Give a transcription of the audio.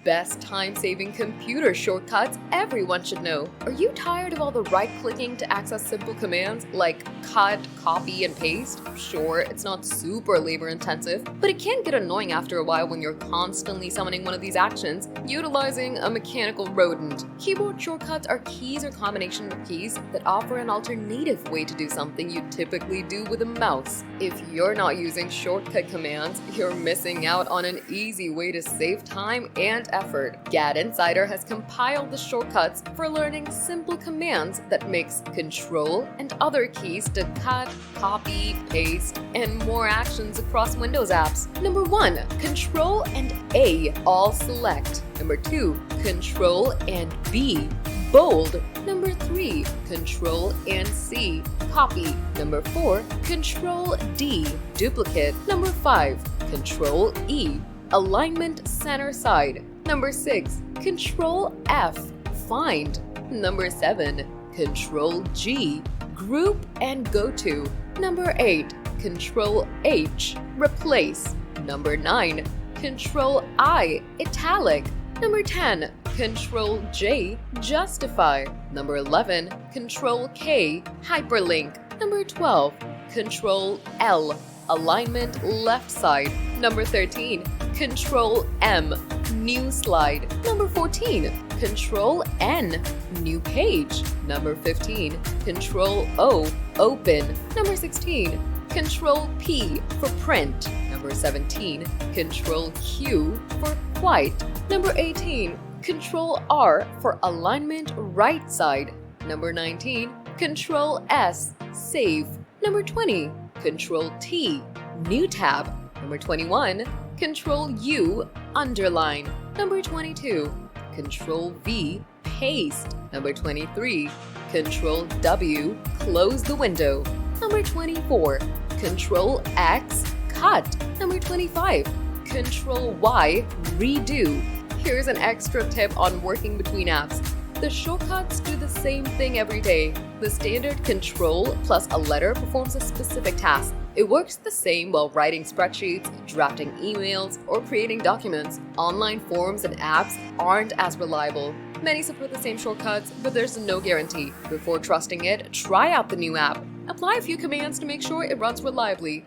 best time-saving computer shortcuts everyone should know. Are you tired of all the right-clicking to access simple commands like cut, copy, and paste? Sure, it's not super labor-intensive, but it can get annoying after a while when you're constantly summoning one of these actions, utilizing a mechanical rodent. Keyboard shortcuts are keys or combination of keys that offer an alternative way to do something you typically do with a mouse. If you're not using shortcut commands, you're missing out on an easy way to save time and effort. Gadinsider has compiled the shortcuts for learning simple commands that mix Ctrl and other keys to cut, copy, paste, and more actions across Windows apps. Number 1. Ctrl and A, all select. Number 2. Ctrl and B, bold. Number 3. Ctrl and C, copy. Number 4. Ctrl D, duplicate. Number 5. Ctrl E, alignment center side. Number 6. Ctrl F, find. Number 7. Ctrl G, group and go to. Number 8. Ctrl H, replace. Number 9. Ctrl I, italic. Number 10. Ctrl J, justify. Number 11. Ctrl K, hyperlink. Number 12. Ctrl L, alignment left side. Number 13. Ctrl M, new slide. Number 14. Ctrl N, new page. Number 15. Ctrl O, open. Number 16. Ctrl P for print. Number 17. Ctrl Q for quiet. Number 18. Ctrl R for alignment right side. Number 19. Ctrl S, save. Number 20. Ctrl T, new tab. Number 21. Ctrl U, underline. Number 22. Ctrl V, paste. Number 23. Ctrl W, close the window. Number 24. Ctrl X, cut. Number 25. Ctrl Y, redo. Here's an extra tip on working between apps. The shortcuts do the same thing every day. The standard Ctrl plus a letter performs a specific task. It works the same while writing spreadsheets, drafting emails, or creating documents. Online forums and apps aren't as reliable. Many support the same shortcuts, but there's no guarantee. Before trusting it, try out the new app. Apply a few commands to make sure it runs reliably.